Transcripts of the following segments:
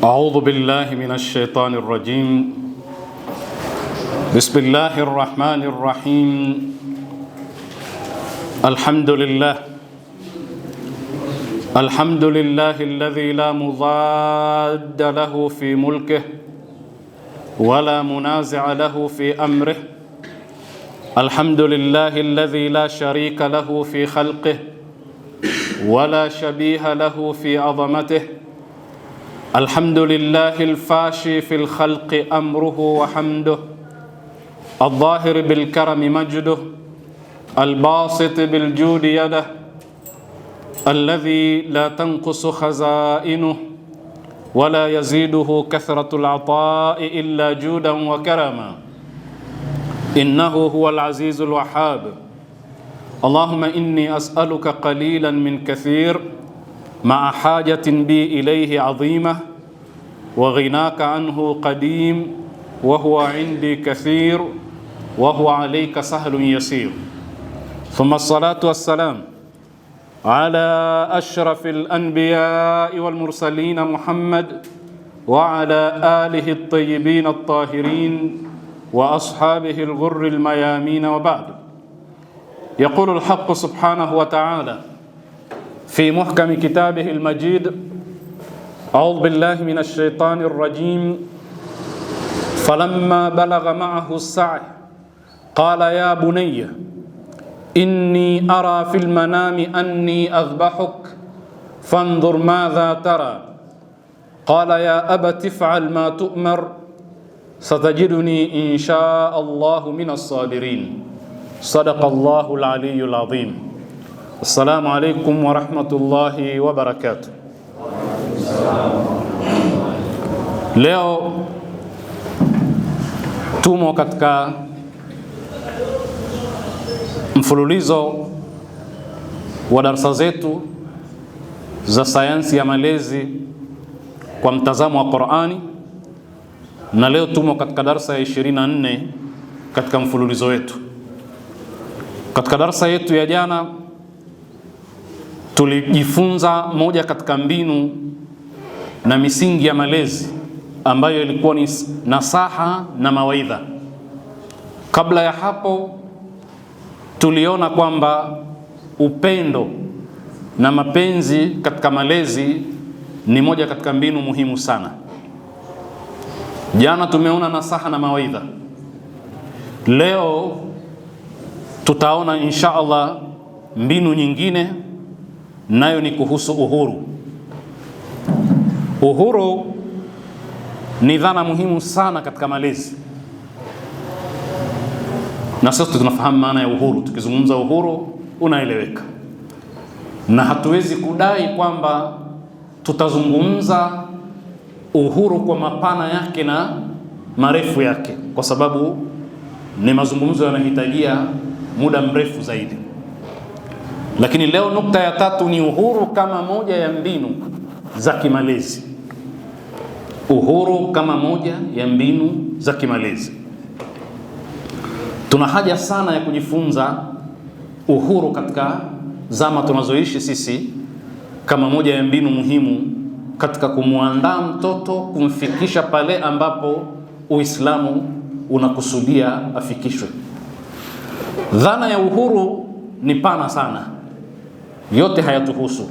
أعوذ بالله من الشيطان الرجيم. بسم الله الرحمن الرحيم. الحمد لله الذي لا مضاد له في ملكه ولا منازع له في أمره. الحمد لله الذي لا شريك له في خلقه ولا شبيه له في عظمته. الحمد لله الفاشي في الخلق أمره وحمده، الظاهر بالكرم مجده، الباسط بالجود يده، الذي لا تنقص خزائنه ولا يزيده كثرة العطاء إلا جودا وكرما. إنه هو العزيز الوهاب. اللهم إني أسألك قليلا من كثير مع حاجة بي إليه عظيمة، وغناك عنه قديم، وهو عندي كثير، وهو عليك سهل يسير. ثم الصلاة والسلام على أشرف الأنبياء والمرسلين محمد وعلى آله الطيبين الطاهرين وأصحابه الغر الميامين، وبعد. يقول الحق سبحانه وتعالى في محكم كتابه المجيد: أعوذ بالله من الشيطان الرجيم. فلما بلغ معه السعي قال يا بني إني أرى في المنام أني أذبحك فانظر ماذا ترى. قال يا أبت افعل ما تؤمر ستجدني إن شاء الله من الصابرين. صدق الله العلي العظيم. Assalamu alaikum wa rahmatullahi wa barakatuh. Leo tumo katika mfululizo wa darasa zetu za sayansi ya malezi kwa mtazamo wa Qur'ani, na leo tumo katika darasa ya 24 katika mfululizo wetu. Katika darasa yetu ya jana tulijifunza moja katika mbinu na misingi ya malezi ambayo ilikuwa ni nasaha na mawaidha. Kabla ya hapo tuliona kwamba upendo na mapenzi katika malezi ni moja katika mbinu muhimu sana. Jana tumeona nasaha na mawaidha. Leo tutaona insha Allah mbinu nyingine, nayo ni kuhusu uhuru. Uhuru ni dhana muhimu sana katika malezi, na sisi tunafahamu maana ya uhuru. Tukizungumza uhuru unaeleweka, na hatuwezi kudai kwamba tutazungumza uhuru kwa mapana yake na marefu yake, kwa sababu ni mazungumzo yanahitajia muda mrefu zaidi. Lakini leo nukta ya tatu ni uhuru kama moja ya mbinu za kimalezi. Uhuru kama moja ya mbinu za kimalezi. Tuna haja sana ya kujifunza uhuru katika zama tunazoishi sisi kama moja ya mbinu muhimu katika kumuandaa mtoto kumfikisha pale ambapo Uislamu unakusudia afikishwe. Dhana ya uhuru ni pana sana, yote hayatuhusu,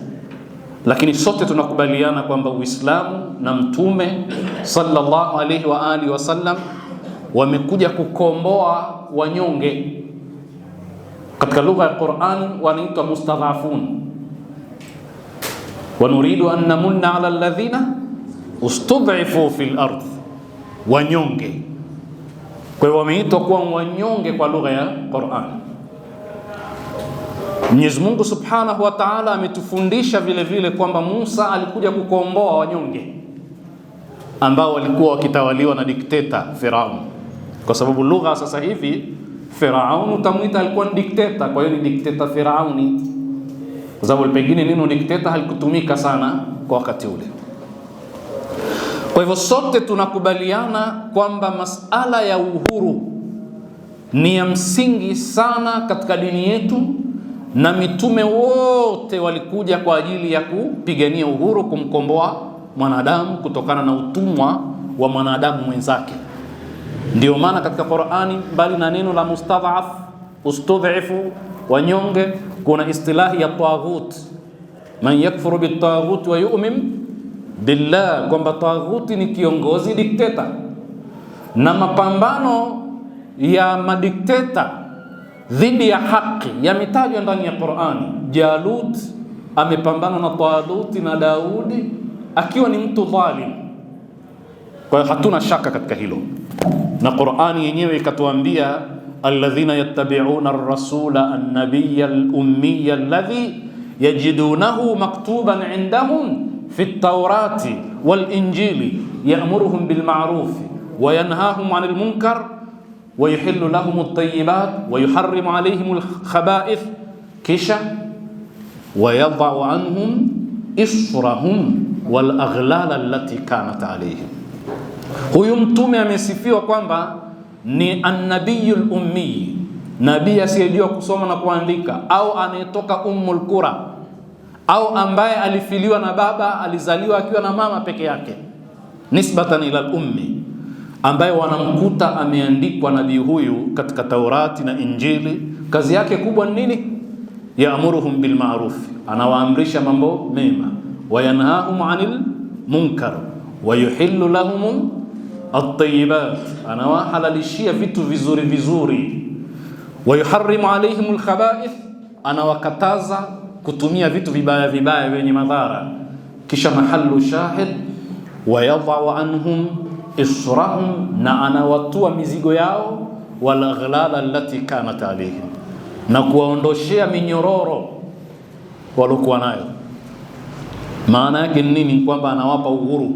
lakini sote tunakubaliana kwamba Uislamu na Mtume sallallahu alaihi wa alihi wasallam wamekuja kukomboa wanyonge. Katika lugha ya Qur'an wanaitwa mustadhafun, wa nuridu an namunna ala alladhina ustud'ifu fil ardh, wanyonge. Kwa hiyo wameitwa kuwa wanyonge kwa lugha ya Qur'an. Mwenyezi Mungu Subhanahu wa Ta'ala ametufundisha vile vile kwamba Musa alikuja kukomboa wanyonge ambao walikuwa wakitawaliwa na dikteta Firaun. Kwa sababu lugha sasa hivi Firaun utamuita alikuwa ni dikteta, kwa hiyo ni dikteta Firauni, kwa sababu pengine neno dikteta halikutumika sana kwa wakati ule. Kwa hivyo sote tunakubaliana kwamba masala ya uhuru ni ya msingi sana katika dini yetu, na mitume wote walikuja kwa ajili ya kupigania uhuru, kumkomboa mwanadamu kutokana na utumwa wa mwanadamu mwenzake. Ndio maana katika Qur'ani, mbali na neno la mustadhaf, ustudhifu, wanyonge, kuna istilahi ya taghut. Man yakfuru bitaghut wa yu'min billah, kwamba taghuti ni kiongozi, dikteta. Na mapambano ya madikteta dhidi ya haki yametajwa ndani ya Qur'ani. Jalut amepambana na Taluti na Daudi akiwa ni mtu dhalim. Kwa hiyo hatuna shaka katika hilo, na Qur'ani yenyewe ikatuambia alladhina yattabi'una ar-rasula an-nabiyya al-ummiyya alladhi yajidunahu maktuban 'indahum fi at-taurati wal-injili ya'muruhum bil ma'ruf wa yanhahum 'anil munkar wa yuhillu lahum at-tayyibat wa yuharrimu 'alayhim al-khaba'ith, kisha wa yadh'u 'anhum israhum wal aghlal allati kanat 'alayhim. Huyu mtume amesifiwa kwamba ni an-nabiyul ummi, nabii asiyejua kusoma na kuandika, au anayetoka Ummul Qura, au ambaye alifiliwa na baba, alizaliwa akiwa na mama peke yake, nisbatan ila al-ummi, ambaye wanamkuta ameandikwa nabii huyu katika Taurati na Injili. Kazi yake kubwa ni nini? Ya'muruhum bil ma'ruf, anawaamrisha mambo mema, wa yanhahum 'anil munkar wa yuhillu lahum at-tayyibat, anawahalalishia vitu vizuri vizuri, wa yuharrimu 'alayhim al-khaba'ith, anawakataza kutumia vitu vibaya vibaya vyenye madhara. Kisha mahallu shahid, wa yadh'u anhum israhum, na anawatua mizigo yao, wal aghlal allati kanat alayhim, na kuwaondoshea minyororo waliokuwa nayo. Maana yake nini? Kwamba anawapa uhuru.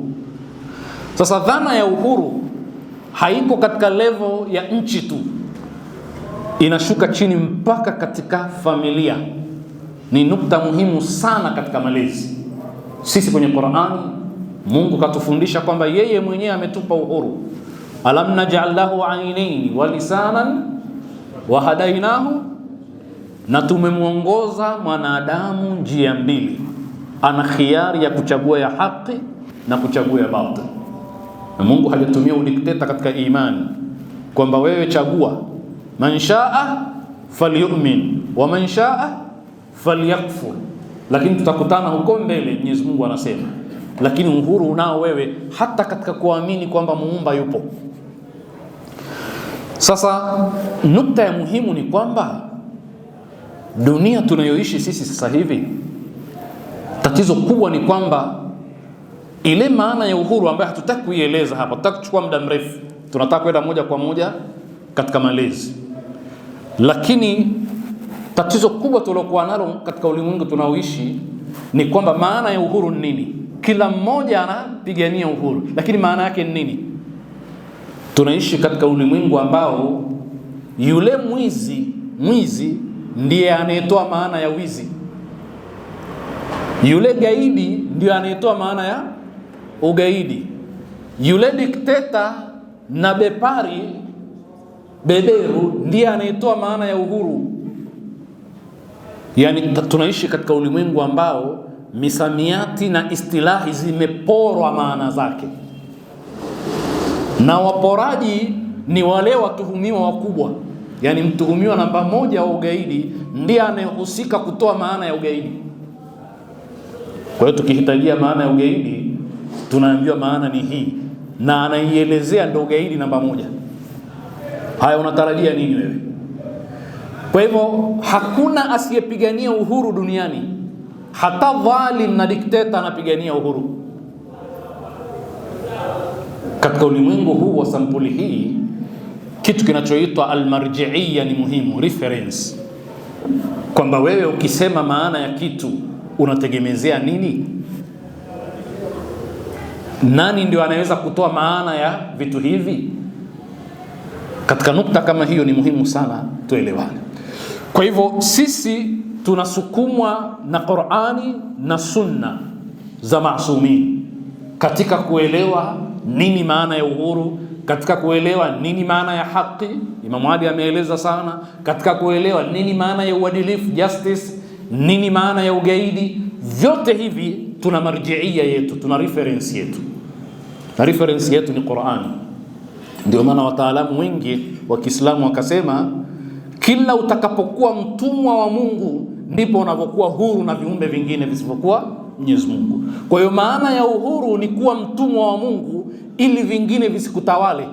Sasa dhana ya uhuru haiko katika level ya nchi tu, inashuka chini mpaka katika familia. Ni nukta muhimu sana katika malezi. Sisi kwenye Qur'ani Mungu katufundisha kwamba yeye mwenyewe ametupa uhuru. Alam naj'al lahu 'aynayn wa lisanan wa hadainahu, na tumemuongoza mwanadamu njia mbili, ana khiari ya kuchagua ya haki na kuchagua ya batil. Na Mungu hajatumia udikteta katika imani kwamba wewe chagua, man shaa falyu'min wa man shaa falyakfur. Lakini tutakutana huko mbele, Mwenyezi Mungu anasema, lakini uhuru unao wewe hata katika kuamini kwamba muumba yupo. Sasa nukta ya muhimu ni kwamba dunia tunayoishi sisi sasa hivi, tatizo kubwa ni kwamba ile maana ya uhuru ambayo hatutaki kuieleza hapa, tutaki kuchukua muda mrefu, tunataka kwenda moja kwa moja katika malezi. Lakini tatizo kubwa tulokuwa nalo katika ulimwengu tunaoishi ni kwamba maana ya uhuru ni nini? Kila mmoja anapigania uhuru, lakini maana yake ni nini? Tunaishi katika ulimwengu ambao yule mwizi ndiye anayetoa maana ya wizi, yule gaidi ndiye anayetoa maana ya ugaidi, yule dikteta na beberu ndiye anayetoa maana ya uhuru. Yani tunaishi katika ulimwengu ambao misamiati na istilahi zimeporwa maana zake, na waporaji ni wale watuhumiwa wakubwa. Yani mtuhumiwa namba moja wa ugaidi ndiye anayehusika kutoa maana ya ugaidi. Kwa hiyo tukihitajia maana ya ugaidi, tunaambiwa maana ni hii, na anaielezea ndio ugaidi namba moja. Haya, unatarajia nini wewe? Kwa hivyo hakuna asiyepigania uhuru duniani, hata dhalim na dikteta anapigania uhuru. Katika ulimwengu huu wa sampuli hii, kitu kinachoitwa almarji'iyya ni muhimu, reference, kwamba wewe ukisema maana ya kitu unategemezea nini? Nani ndio anaweza kutoa maana ya vitu hivi? Katika nukta kama hiyo ni muhimu sana tuelewane. Kwa hivyo sisi tunasukumwa na Qur'ani na Sunna za maasumin katika kuelewa nini maana ya uhuru, katika kuelewa nini maana ya haki, Imam Ali ameeleza sana, katika kuelewa nini maana ya uadilifu, justice, nini maana ya ugaidi. Vyote hivi tuna marjiia yetu, tuna reference yetu, na reference yetu ni Qur'ani. Ndio maana wataalamu wengi wa Kiislamu wakasema kila utakapokuwa mtumwa wa Mungu ndipo unapokuwa huru na viumbe vingine visivyokuwa Mwenyezi Mungu. Kwa hiyo maana ya uhuru ni kuwa mtumwa wa Mungu ili vingine visikutawale.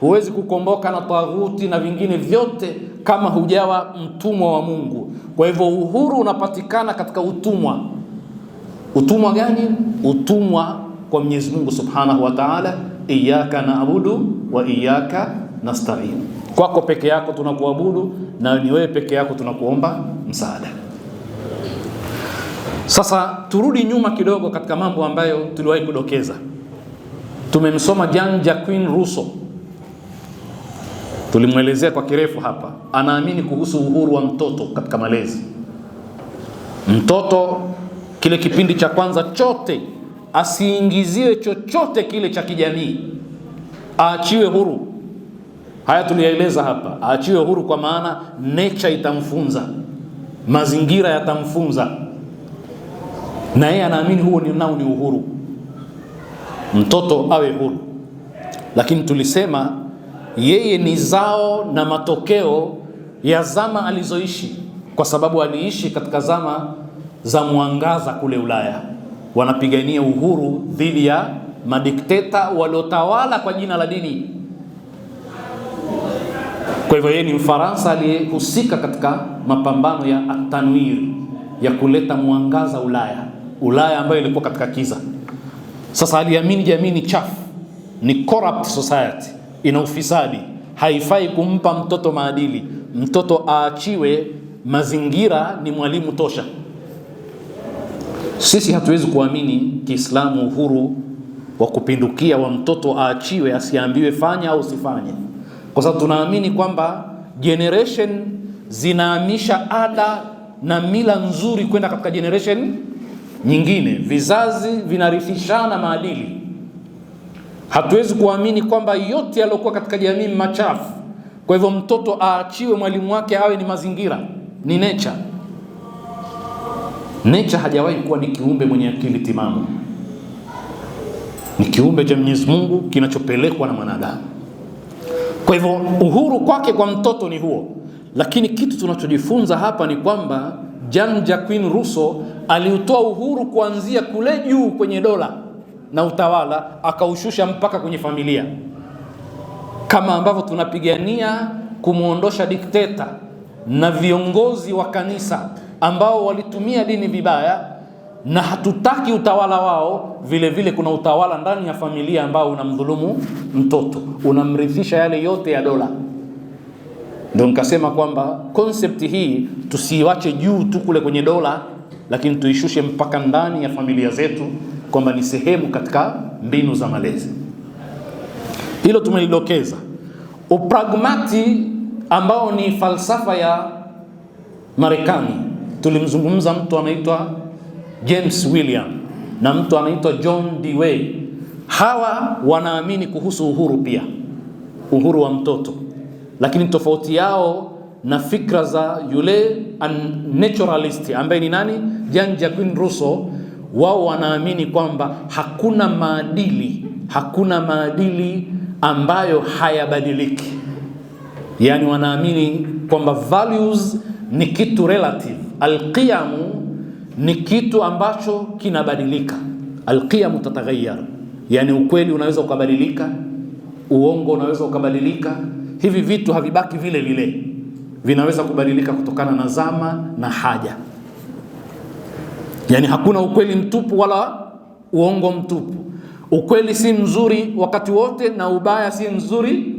Huwezi kukomboka na taghuti na vingine vyote kama hujawa mtumwa wa Mungu. Kwa hivyo uhuru unapatikana katika utumwa. Utumwa gani? Utumwa kwa Mwenyezi Mungu Subhanahu wa Ta'ala. Iyyaka na'budu wa iyyaka nasta'in. Kwako peke yako tunakuabudu na ni wewe peke yako tunakuomba msaada. Sasa turudi nyuma kidogo katika mambo ambayo tuliwahi kudokeza. Tumemsoma Jean-Jacques Rousseau. Tulimwelezea kwa kirefu hapa. Anaamini kuhusu uhuru wa mtoto katika malezi. Mtoto kile kipindi cha kwanza chote asiingiziwe chochote kile cha kijamii, aachiwe huru. Haya tuliyaeleza hapa. Aachiwe huru kwa maana nature itamfunza, mazingira yatamfunza, na yeye anaamini huo nao ni uhuru, mtoto awe huru. Lakini tulisema yeye ni zao na matokeo ya zama alizoishi, kwa sababu aliishi katika zama za mwangaza kule Ulaya, wanapigania uhuru dhidi ya madikteta waliotawala kwa jina la dini. Kwa hivyo yeye ni Mfaransa aliyehusika katika mapambano ya Tanwir, ya kuleta mwangaza Ulaya ambayo ilikuwa katika kiza. Sasa aliamini jamii ni chafu, ni corrupt society, ina ufisadi, haifai kumpa mtoto maadili, mtoto aachiwe, mazingira ni mwalimu tosha. Sisi hatuwezi kuamini Kiislamu uhuru wa kupindukia wa mtoto aachiwe, asiambiwe fanya au usifanye, kwa sababu tunaamini kwamba generation zinahamisha ada na mila nzuri kwenda katika generation nyingine, vizazi vinarithishana maadili. Hatuwezi kuamini kwamba yote yaliokuwa katika jamii machafu, kwa hivyo mtoto aachiwe mwalimu wake awe ni mazingira, ni nature. Nature hajawahi kuwa ni kiumbe mwenye akili timamu, ni kiumbe cha Mwenyezi Mungu kinachopelekwa na mwanadamu. Kwa hivyo uhuru kwake kwa mtoto ni huo. Lakini kitu tunachojifunza hapa ni kwamba Jean-Jacques Rousseau aliutoa uhuru kuanzia kule juu kwenye dola na utawala, akaushusha mpaka kwenye familia, kama ambavyo tunapigania kumuondosha dikteta na viongozi wa kanisa ambao walitumia dini vibaya, na hatutaki utawala wao. Vile vile kuna utawala ndani ya familia ambao unamdhulumu mtoto, unamrithisha yale yote ya dola. Ndio nikasema kwamba concept hii tusiiwache juu tu kule kwenye dola, lakini tuishushe mpaka ndani ya familia zetu, kwamba ni sehemu katika mbinu za malezi. Hilo tumelidokeza. Upragmati ambao ni falsafa ya Marekani, tulimzungumza mtu anaitwa James William na mtu anaitwa John Dewey. Hawa wanaamini kuhusu uhuru pia, uhuru wa mtoto, lakini tofauti yao na fikra za yule naturalist ambaye ni nani? Jean-Jacques Rousseau. Wao wanaamini kwamba hakuna maadili ambayo hayabadiliki. Yani wanaamini kwamba values ni kitu relative, alqiyamu ni kitu ambacho kinabadilika. Alqiyamu tataghayyar, yani ukweli unaweza ukabadilika, uongo unaweza ukabadilika. Hivi vitu havibaki vile vile, vinaweza kubadilika kutokana na zama na haja. Yani hakuna ukweli mtupu wala uongo mtupu. Ukweli si mzuri wakati wote na ubaya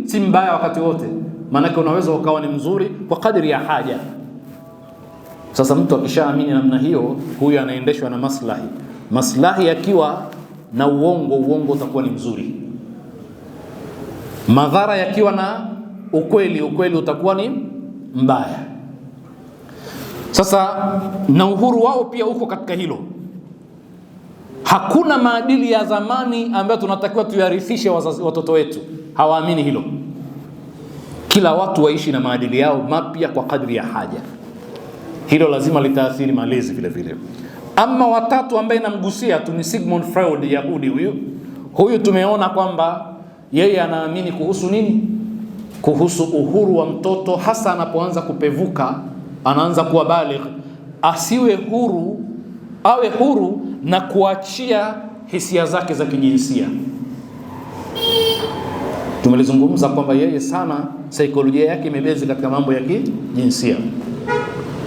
si mbaya wakati wote. Maana unaweza ukawa ni mzuri kwa kadri ya haja. Sasa mtu akishaamini namna hiyo, huyu anaendeshwa na maslahi. Maslahi yakiwa na uongo utakuwa ni mzuri. Madhara yakiwa na ukweli utakuwa ni mbaya. Sasa na uhuru wao pia uko katika hilo. Hakuna maadili ya zamani ambayo tunatakiwa tuyarithishe watoto wetu. Hawaamini hilo. Kila watu waishi na maadili yao mapya kwa kadri ya haja. Hilo lazima litaathiri malezi vile vile. Ama watatu ambaye namgusia tu ni Sigmund Freud, Yahudi huyu tumeona kwamba yeye anaamini kuhusu nini? Kuhusu uhuru wa mtoto, hasa anapoanza kupevuka, anaanza kuwa baligh, asiwe huru, awe huru na kuachia hisia zake za kijinsia. Tumelizungumza kwamba yeye sana saikolojia yake imebezi katika mambo ya kijinsia,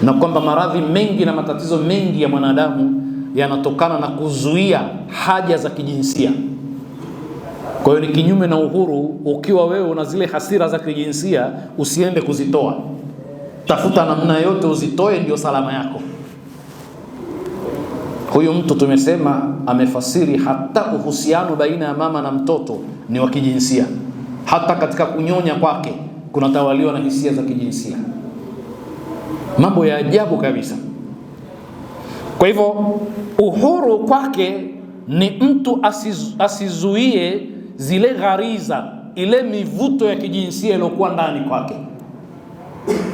na kwamba maradhi mengi na matatizo mengi ya mwanadamu yanatokana na kuzuia haja za kijinsia. Kwa hiyo ni kinyume na uhuru. Ukiwa wewe una zile hasira za kijinsia, usiende kuzitoa, tafuta namna yote uzitoe, ndio salama yako. Huyu mtu tumesema amefasiri hata uhusiano baina ya mama na mtoto ni wa kijinsia, hata katika kunyonya kwake kunatawaliwa na hisia za kijinsia. Mambo ya ajabu kabisa. Kwa hivyo uhuru kwake ni mtu asizuie zile ghariza, ile mivuto ya kijinsia iliyokuwa ndani kwake.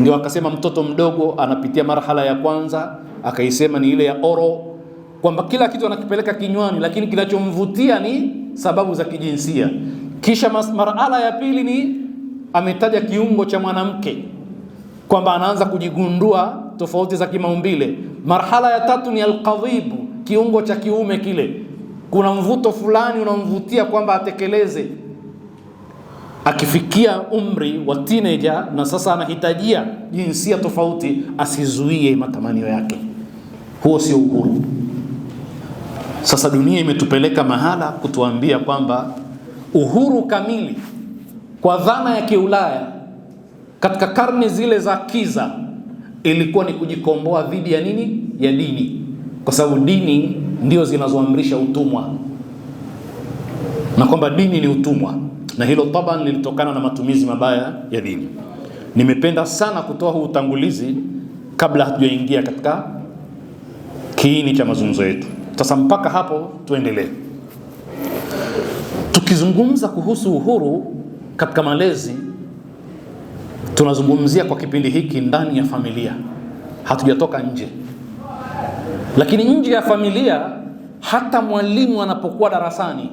Ndio akasema mtoto mdogo anapitia marhala ya kwanza, akaisema ni ile ya oro, kwamba kila kitu anakipeleka kinywani, lakini kinachomvutia ni sababu za kijinsia. Kisha marhala ya pili ni ametaja kiungo cha mwanamke, kwamba anaanza kujigundua tofauti za kimaumbile. Marhala ya tatu ni alqadhibu, kiungo cha kiume kile, kuna mvuto fulani unamvutia kwamba atekeleze. Akifikia umri wa teenager na sasa anahitajia jinsia tofauti, asizuie matamanio yake. Huo sio uhuru. Sasa dunia imetupeleka mahala kutuambia kwamba uhuru kamili kwa dhana ya Kiulaya katika karne zile za kiza ilikuwa ni kujikomboa dhidi ya nini? Ya dini, kwa sababu dini ndio zinazoamrisha utumwa, na kwamba dini ni utumwa, na hilo taban lilitokana na matumizi mabaya ya dini. Nimependa sana kutoa huu utangulizi kabla hatujaingia katika kiini cha mazungumzo yetu. Sasa mpaka hapo tuendelee. Tukizungumza kuhusu uhuru katika malezi, tunazungumzia kwa kipindi hiki ndani ya familia, hatujatoka nje. Lakini nje ya familia, hata mwalimu anapokuwa darasani,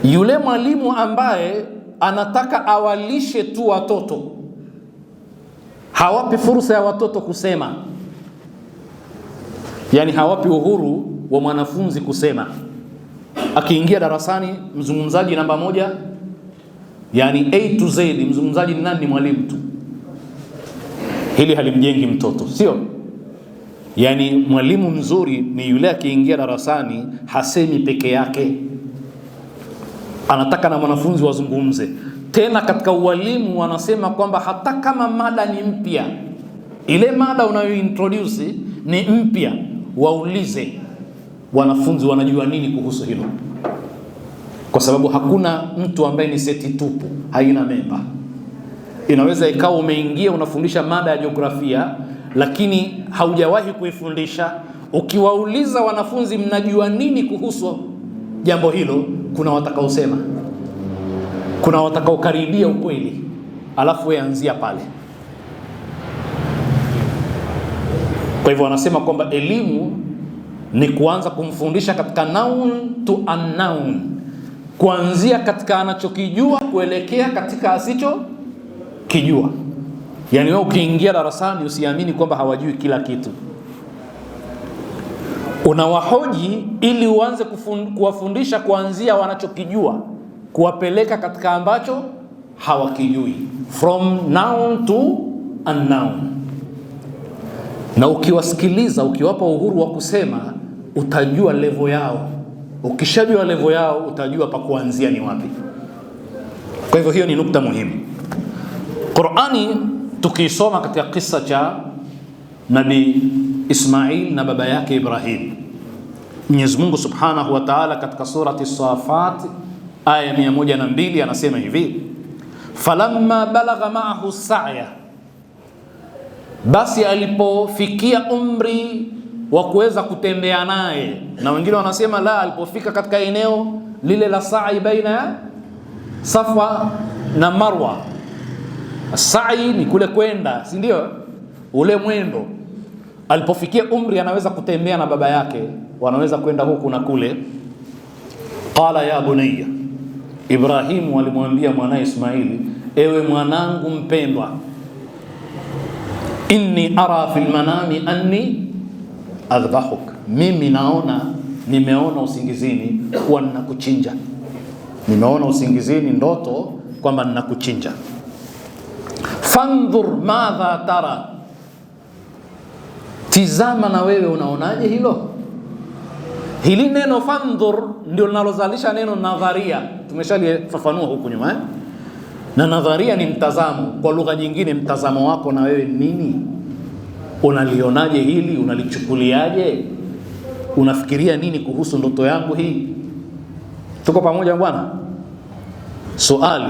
yule mwalimu ambaye anataka awalishe tu watoto, hawapi fursa ya watoto kusema, yani hawapi uhuru wa mwanafunzi kusema. Akiingia darasani, mzungumzaji namba moja, yani A to Z, mzungumzaji ni nani? Ni mwalimu tu. Hili halimjengi mtoto, sio? Yani mwalimu mzuri ni yule akiingia darasani hasemi peke yake, anataka na mwanafunzi wazungumze. Tena katika ualimu wanasema kwamba hata kama mada ni mpya, ile mada unayointroduce ni mpya, waulize wanafunzi wanajua nini kuhusu hilo, kwa sababu hakuna mtu ambaye ni seti tupu, haina memba. Inaweza ikawa umeingia unafundisha mada ya jiografia, lakini haujawahi kuifundisha. Ukiwauliza wanafunzi mnajua nini kuhusu jambo hilo, kuna watakaosema, kuna watakaokaribia ukweli, alafu wewe anzia pale. Kwa hivyo wanasema kwamba elimu ni kuanza kumfundisha katika noun to unknown, kuanzia katika anachokijua kuelekea katika asichokijua. Yani wewe ukiingia darasani usiamini kwamba hawajui kila kitu. Unawahoji ili uanze kuwafundisha kuanzia wanachokijua kuwapeleka katika ambacho hawakijui, from noun to unknown. Na ukiwasikiliza, ukiwapa uhuru wa kusema, utajua level yao. Ukishajua level yao, utajua pa kuanzia ni wapi. Kwa hivyo hiyo ni nukta muhimu. Qur'ani tukisoma katika kisa cha Nabii Ismail na baba yake Ibrahim, Mwenyezi Mungu Subhanahu wa Ta'ala katika surati Safat aya 102 anasema hivi: falamma balagha ma'ahu sa'ya, basi alipofikia umri wa kuweza kutembea naye. Na wengine wanasema la, alipofika katika eneo lile la sa'i baina Safa na Marwa. Sa'i ni kule kwenda, si ndio? Ule mwendo. alipofikia umri anaweza kutembea na baba yake, wanaweza kwenda huku na kule. Qala ya bunayya, Ibrahimu alimwambia mwanae Ismaili, ewe mwanangu mpendwa, inni ara fil manami anni adhbahuk, mimi nimeona usingizini kuwa ninakuchinja. Nimeona usingizini ndoto kwamba ninakuchinja. Fandhur madha tara, tizama na wewe unaonaje hilo. Hili neno fandhur ndio linalozalisha neno nadharia, tumeshalifafanua huku nyuma Na nadharia ni mtazamo, kwa lugha nyingine mtazamo wako na wewe nini? Unalionaje hili? Unalichukuliaje? Unafikiria nini kuhusu ndoto yangu hii? Tuko pamoja bwana? Swali,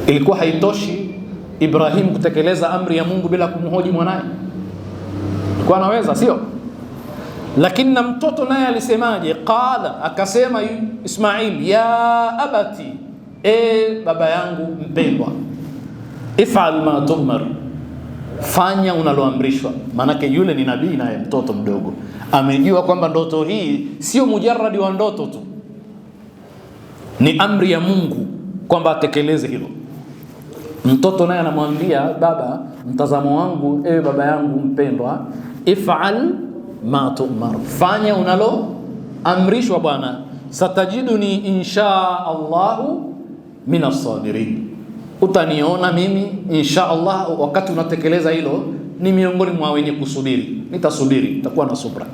ilikuwa haitoshi Ibrahim kutekeleza amri ya Mungu bila kumhoji mwanae? Kwa anaweza, sio? Lakini na mtoto naye alisemaje? Qala, akasema Ismail, ya abati, baba yangu mpendwa, if'al ma tu'mar, fanya unaloamrishwa. Manake yule ni nabii naye mtoto mdogo amejua kwamba ndoto hii sio mujarradi wa ndoto tu, ni amri ya Mungu kwamba atekeleze hilo. Mtoto naye anamwambia baba, mtazamo wangu ewe baba yangu mpendwa, if'al ma tu'mar, fanya unaloamrishwa bwana, satajiduni insha Allahu minas sabirin, utaniona mimi insha Allah wakati unatekeleza hilo ni miongoni mwa wenye kusubiri. Nitasubiri, nitakuwa na subra.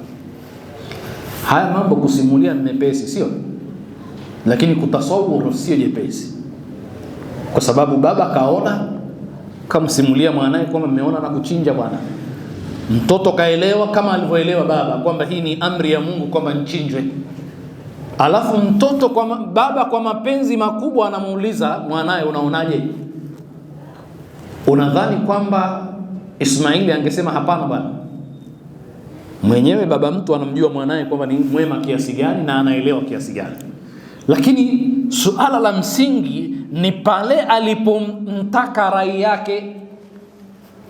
Haya mambo kusimulia ni mepesi, sio? Lakini kutasawuru sio jepesi, kwa sababu baba kaona, kamsimulia mwanae kwamba nimeona na kuchinja bwana. Mtoto kaelewa kama alivyoelewa baba kwamba hii ni amri ya Mungu kwamba nchinjwe. Alafu mtoto baba kwa mapenzi makubwa anamuuliza mwanae, unaonaje? Unadhani kwamba Ismaili angesema hapana bwana? Mwenyewe baba mtu anamjua mwanae kwamba ni mwema kiasi gani na anaelewa kiasi gani. Lakini suala la msingi ni pale alipomtaka rai yake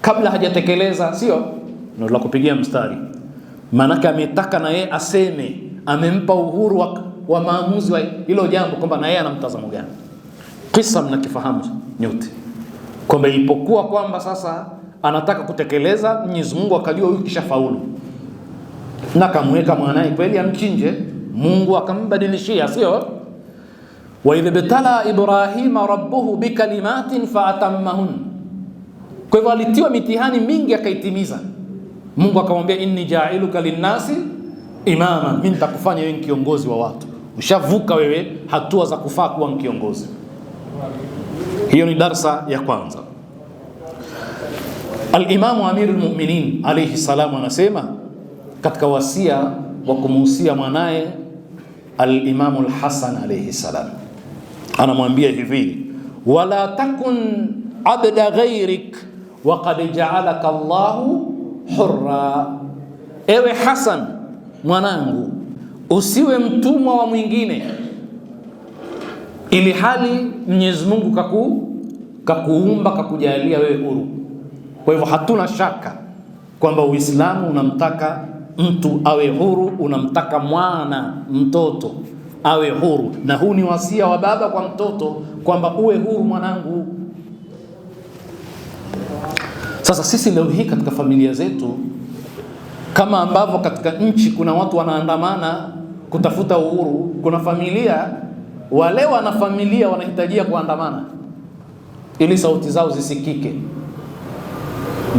kabla hajatekeleza, sio? Ndio la kupigia mstari. Maanake ametaka na yeye aseme, amempa uhuru wa maamuzi wa hilo jambo kwamba na yeye ana mtazamo gani. Kisa mnakifahamu nyote kwamba ilipokuwa kwamba sasa anataka kutekeleza, Mwenyezi Mungu akajua huyu kishafaulu na kamweka mwanae kweli amchinje. Mungu akambadilishia, sio? Wa idh bitala Ibrahima rabbuhu bikalimatin faatammahun. Kwa hivyo alitiwa mitihani mingi akaitimiza. Mungu akamwambia, inni ja'iluka linnasi imama, mimi nitakufanya wewe kiongozi wa watu. Ushavuka wewe hatua za kufaa kuwa kiongozi. Hiyo ni darsa ya kwanza. Al-Imamu Amirul Mu'minin alayhi salamu anasema katika wasia wa kumuhusia mwanae Al-Imamu Al-Hasan alayhi salam, anamwambia hivi, wala takun abda ghairik wa qad ja'alaka Allahu hurra. Ewe Hasan mwanangu, usiwe mtumwa wa mwingine ili hali Mwenyezi Mungu kakuumba kakujalia wewe huru. Kwa hivyo hatuna shaka kwamba Uislamu unamtaka mtu awe huru, unamtaka mtoto awe huru, na huu ni wasia wa baba kwa mtoto kwamba uwe huru mwanangu. Sasa sisi leo hii katika familia zetu, kama ambavyo katika nchi kuna watu wanaandamana kutafuta uhuru, kuna familia wale wana familia wanahitajia kuandamana ili sauti zao zisikike.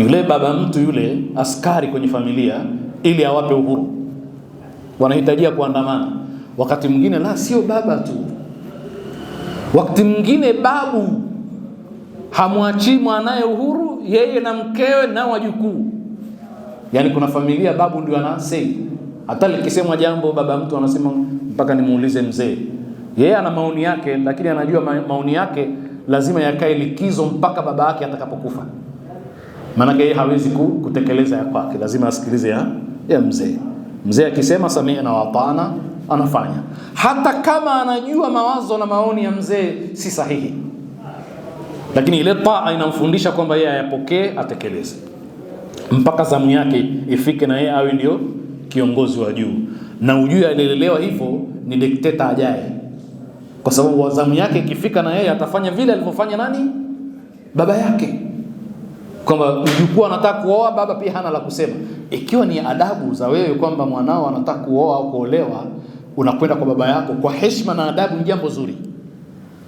Yule baba mtu yule askari kwenye familia ili awape uhuru, wanahitajia kuandamana. Wakati mwingine la sio baba tu, wakati mwingine babu hamwachi mwanae uhuru, yeye na mkewe na wajukuu. Yani kuna familia babu ndio anasema, hata likisemwa jambo baba mtu anasema mpaka nimuulize mzee. Yeye ana maoni yake, lakini anajua maoni yake lazima yakae likizo mpaka baba yake atakapokufa. Maana yeye hawezi kutekeleza ya kwake, lazima asikilize ya mzee. Mzee akisema sami'na wa ata'na, anafanya, hata kama anajua mawazo na maoni ya mzee si sahihi, lakini ile taa inamfundisha kwamba yeye ayapokee, atekeleze. mpaka zamu yake ifike na yeye awe ndio kiongozi wa juu. Na ujue alilelewa hivyo ni dikteta ajaye, kwa sababu zamu yake ikifika na yeye atafanya vile alivyofanya nani? Baba yake. Kwamba mjukuu anataka kuoa, baba pia hana la kusema. Ikiwa ni adabu za wewe kwamba mwanao anataka kuoa au kuolewa, unakwenda kwa baba yako kwa heshima na adabu, ni jambo zuri.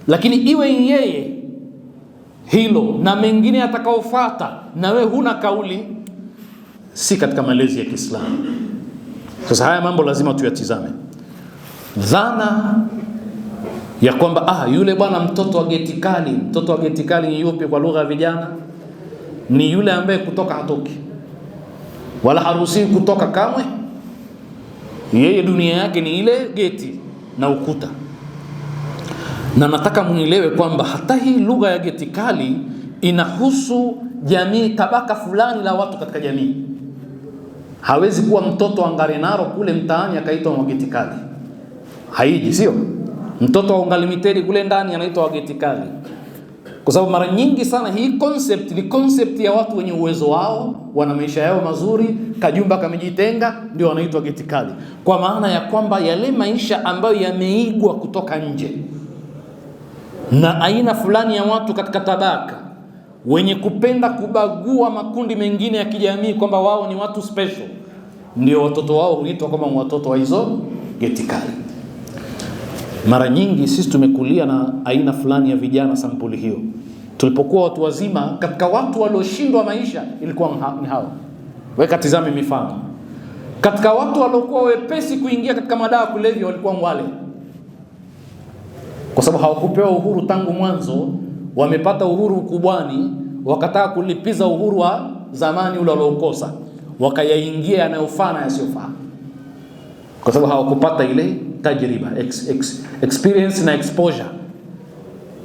Lakini iwe yeye hilo na mengine atakaofuata na wewe huna kauli, si katika malezi ya Kiislamu. Sasa haya mambo lazima tuyatizame. Dhana ya kwamba yule bwana mtoto wa geti kali, mtoto wa geti kali ni yupi kwa lugha ya vijana? Ni yule ambaye kutoka hatoki wala haruhusiwi kutoka kamwe. Yeye dunia yake ni ile geti na ukuta. Na nataka munielewe kwamba hata hii lugha ya geti kali inahusu jamii, tabaka fulani la watu katika jamii. Hawezi kuwa mtoto wa Ngarenaro kule mtaani akaitwa wa geti kali. Haiji, sio? Mtoto wa Ngalimiteri kule ndani anaitwa wa geti kali. Kwa sababu mara nyingi sana hii concept ni concept ya watu wenye uwezo wao, wana maisha yao mazuri, kajumba kamejitenga, ndio wanaitwa geti kali. Kwa maana ya kwamba yale maisha ambayo yameigwa kutoka nje na aina fulani ya watu katika tabaka wenye kupenda kubagua makundi mengine ya kijamii kwamba wao ni watu special, ndio watoto wao huitwa kama watoto wa hizo geti kali. Mara nyingi sisi tumekulia na aina fulani ya vijana sampuli hiyo. Tulipokuwa watu wazima, katika watu walioshindwa maisha ilikuwa ni hao. Weka tizame mifano. Katika watu waliokuwa wepesi kuingia katika madawa kulevya walikuwa wale. Kwa sababu hawakupewa uhuru tangu mwanzo, wamepata uhuru ukubwani, wakataka kulipiza uhuru wa zamani ule waliokosa, wakayaingia yanayofaa na yasiyofaa. Kwa sababu hawakupata ile tajriba, experience na exposure.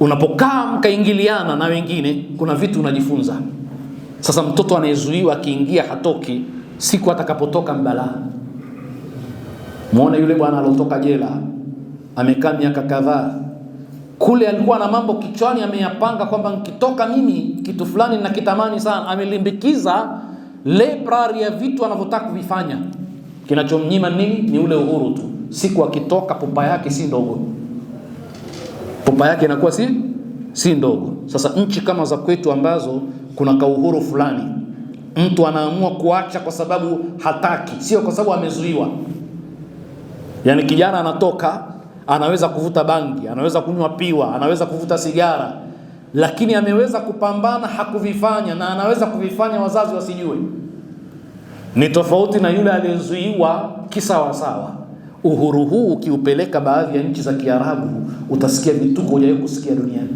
Unapokaa mkaingiliana na wengine, kuna vitu unajifunza. Sasa mtoto anayezuiwa akiingia hatoki, siku atakapotoka mbala. Muone yule bwana alotoka jela, amekaa miaka kadhaa. Kule alikuwa na mambo kichwani ameyapanga kwamba nikitoka mimi kitu fulani na kitamani sana. Amelimbikiza library ya vitu anavyotaka kuvifanya. Kinachomnyima nini? Ni ule uhuru tu. Siku akitoka pupa yake si ndogo. Pupa yake inakuwa si ndogo. Sasa nchi kama za kwetu ambazo kuna kauhuru fulani, mtu anaamua kuacha kwa sababu hataki, sio kwa sababu amezuiwa. Yani kijana anatoka, anaweza kuvuta bangi, anaweza kunywa piwa, anaweza kuvuta sigara, lakini ameweza kupambana, hakuvifanya, na anaweza kuvifanya wazazi wasijue. Ni tofauti na yule aliyezuiwa kisawa sawa. Uhuru huu ukiupeleka baadhi ya nchi za Kiarabu, utasikia vituko hujawahi kusikia duniani.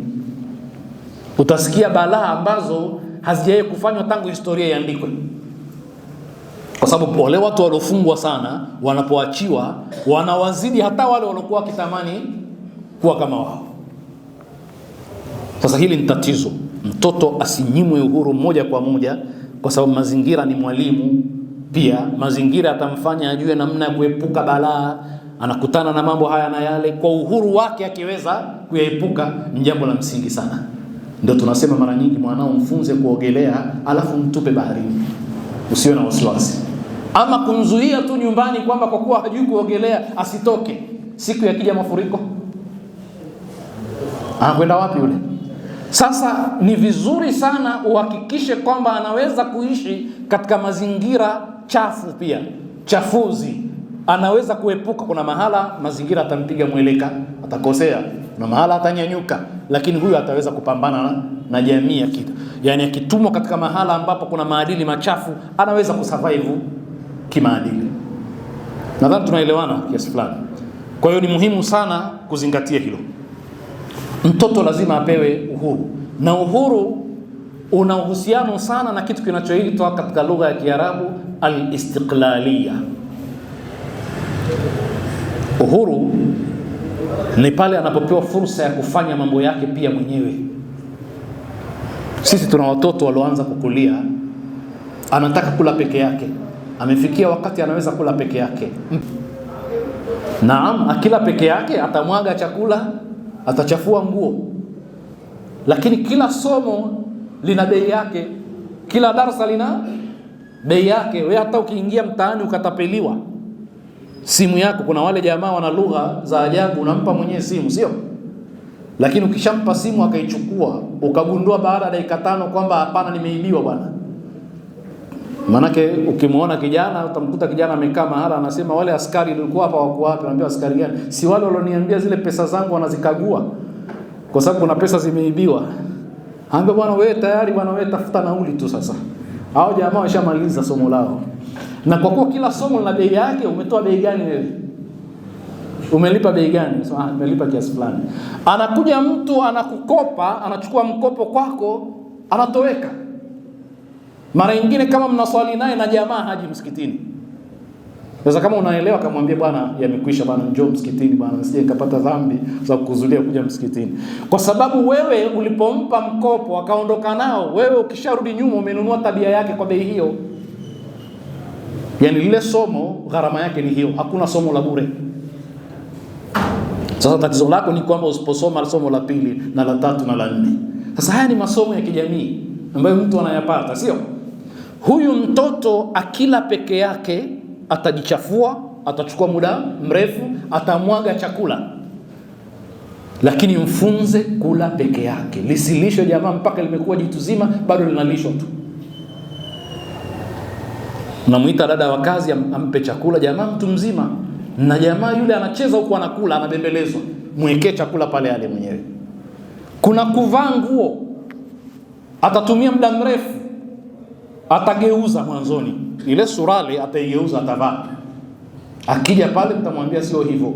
Utasikia balaa ambazo hazijawahi kufanywa tangu historia iandikwe. Kwa sababu wale watu waliofungwa sana, wanapoachiwa wanawazidi hata wale waliokuwa kitamani kuwa kama wao. Sasa hili ni tatizo. Mtoto asinyimwe uhuru moja kwa moja, kwa sababu mazingira ni mwalimu. Pia mazingira atamfanya ajue namna ya kuepuka balaa. Anakutana na mambo haya na yale, kwa uhuru wake akiweza kuyaepuka, ni jambo la msingi sana. Ndio tunasema mara nyingi, mwanao mfunze kuogelea alafu mtupe baharini, usiwe na wasiwasi. Ama kumzuia tu nyumbani kwamba kwa kuwa hajui kuogelea asitoke, siku yakija mafuriko anakwenda wapi yule? Sasa ni vizuri sana uhakikishe kwamba anaweza kuishi katika mazingira chafu, pia chafuzi anaweza kuepuka. Kuna mahala mazingira atampiga mweleka, atakosea, na mahala atanyanyuka, lakini huyu ataweza kupambana na jamii ya kitu. Yani akitumwa katika mahala ambapo kuna maadili machafu, anaweza kusurvive kimaadili. Nadhani tunaelewana kiasi fulani. Kwa hiyo ni muhimu sana kuzingatia hilo. Mtoto lazima apewe uhuru, na uhuru una uhusiano sana na kitu kinachoitwa katika lugha ya Kiarabu al-istiqlaliya. Uhuru ni pale anapopewa fursa ya kufanya mambo yake pia mwenyewe. Sisi tuna watoto walioanza kukulia, anataka kula peke yake, amefikia wakati anaweza kula peke yake. Naam, akila peke yake atamwaga chakula, atachafua nguo. Lakini kila somo lina bei yake, kila darasa bei yake. Wewe hata ukiingia mtaani ukatapeliwa simu yako, kuna wale jamaa wana lugha za ajabu, unampa mwenyewe simu, sio? Lakini ukishampa simu akaichukua, ukagundua baada ya dakika 5 kwamba hapana, nimeibiwa bwana. Manake ukimuona kijana, utamkuta kijana amekaa mahala anasema wale askari walikuwa hapa wako wapi? Anambia askari gani? Si wale walioniambia zile pesa zangu wanazikagua kwa sababu kuna pesa zimeibiwa. Anambia bwana, wewe tayari bwana, wewe tafuta nauli tu sasa. Hao jamaa washamaliza somo lao. Na kwa kuwa kila somo lina bei yake, umetoa bei gani wewe? Umelipa bei gani? So, nimelipa kiasi fulani. Anakuja mtu anakukopa, anachukua mkopo kwako, anatoweka. Mara nyingine kama mnaswali naye na jamaa haji msikitini. Sasa kama unaelewa, kamwambie bwana, yamekwisha bwana, njoo msikitini bwana, nisije nikapata dhambi za kukuzulia kuja msikitini. Kwa sababu wewe ulipompa mkopo akaondoka nao, wewe ukisharudi nyuma umenunua tabia yake kwa bei hiyo. Yaani lile somo gharama yake ni hiyo, hakuna somo la bure. Sasa tatizo lako ni kwamba usiposoma somo la pili na la 3 na la 4. Sasa haya ni masomo ya kijamii ambayo mtu anayapata, sio? Huyu mtoto akila peke yake atajichafua, atachukua muda mrefu, atamwaga chakula. Lakini mfunze kula peke yake. Lisilishwe jamaa mpaka limekuwa jitu zima bado linalishwa tu. Unamuita dada wa kazi ampe chakula jamaa mtu mzima, na jamaa yule anacheza huko anakula, anabembelezwa. Mwekee chakula pale ale mwenyewe. Kuna kuvaa nguo, atatumia muda mrefu, atageuza mwanzoni. Ile surale ataigeuza, atavaa. Akija pale mtamwambia sio hivyo.